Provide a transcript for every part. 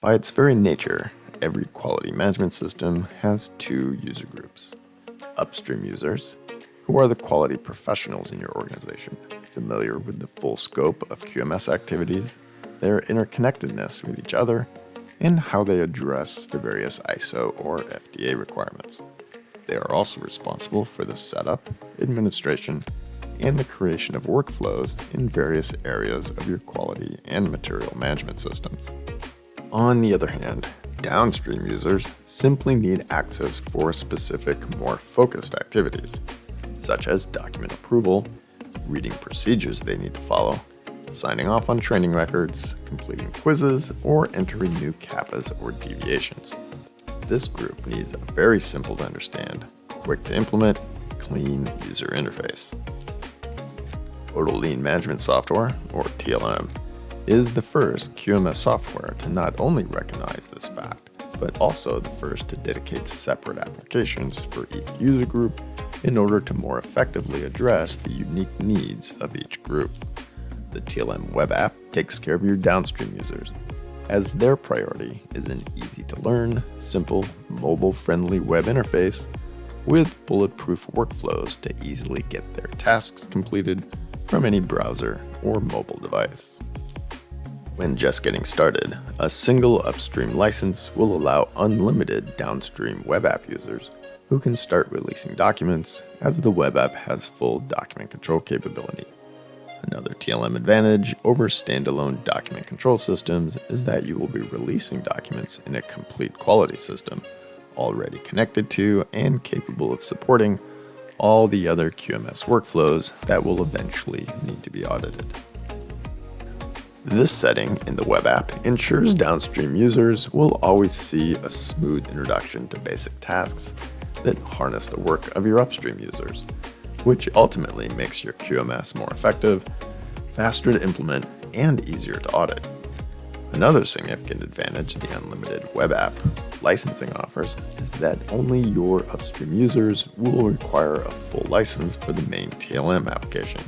By its very nature, every quality management system has two user groups. Upstream users, who are the quality professionals in your organization, familiar with the full scope of QMS activities, their interconnectedness with each other, and how they address the various ISO or FDA requirements. They are also responsible for the setup, administration, and the creation of workflows in various areas of your quality and material management systems. On the other hand, downstream users simply need access for specific, more focused activities, such as document approval, reading procedures they need to follow, signing off on training records, completing quizzes, or entering new CAPAs or deviations. This group needs a very simple to understand, quick to implement, clean user interface. Total Lean Management Software, or TLM, is the first QMS software to not only recognize this fact, but also the first to dedicate separate applications for each user group in order to more effectively address the unique needs of each group. The TLM web app takes care of your downstream users, as their priority is an easy-to-learn, simple, mobile-friendly web interface with bulletproof workflows to easily get their tasks completed from any browser or mobile device. When just getting started, a single Upstream license will allow unlimited downstream web app users who can start releasing documents, as the web app has full document control capability. Another TLM advantage over standalone document control systems is that you will be releasing documents in a complete quality system, already connected to and capable of supporting all the other QMS workflows that will eventually need to be audited. This setting in the web app ensures downstream users will always see a smooth introduction to basic tasks that harness the work of your upstream users, which ultimately makes your QMS more effective, faster to implement, and easier to audit. Another significant advantage the unlimited web app licensing offers is that only your upstream users will require a full license for the main TLM application,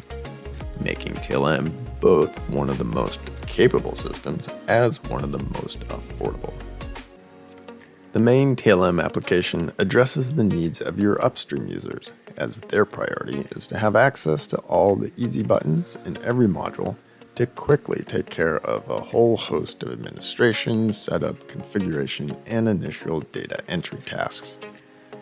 making TLM both one of the most capable systems as one of the most affordable. The main Tlm application addresses the needs of your upstream users, as their priority is to have access to all the easy buttons in every module to quickly take care of a whole host of administration, setup, configuration, and initial data entry tasks.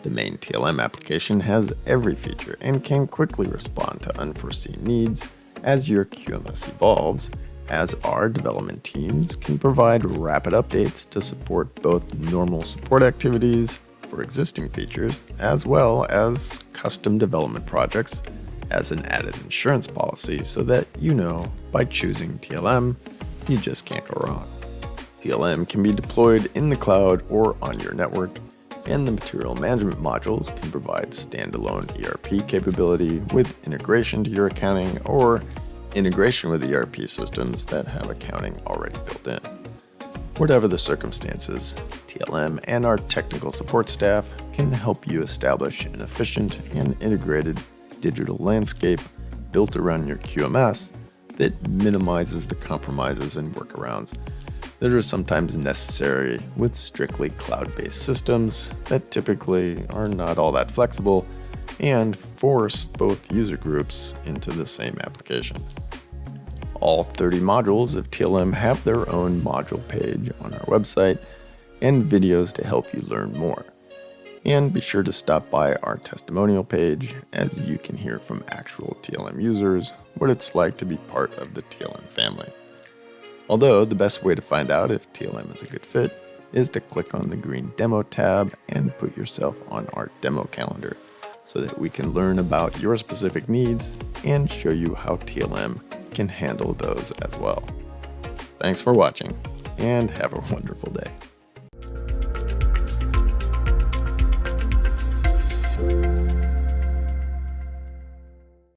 The main Tlm application has every feature and can quickly respond to unforeseen needs as your QMS evolves, as our development teams can provide rapid updates to support both normal support activities for existing features, as well as custom development projects as an added insurance policy, so that you know by choosing TLM, you just can't go wrong. TLM can be deployed in the cloud or on your network, and the material management modules can provide standalone ERP capability with integration to your accounting or integration with ERP systems that have accounting already built in. Whatever the circumstances, TLM and our technical support staff can help you establish an efficient and integrated digital landscape built around your QMS that minimizes the compromises and workarounds that are sometimes necessary with strictly cloud-based systems that typically are not all that flexible and force both user groups into the same application. All 30 modules of TLM have their own module page on our website and videos to help you learn more. And be sure to stop by our testimonial page, as you can hear from actual TLM users what it's like to be part of the TLM family. Although the best way to find out if TLM is a good fit is to click on the green demo tab and put yourself on our demo calendar, so that we can learn about your specific needs and show you how TLM can handle those as well. Thanks for watching, and have a wonderful day.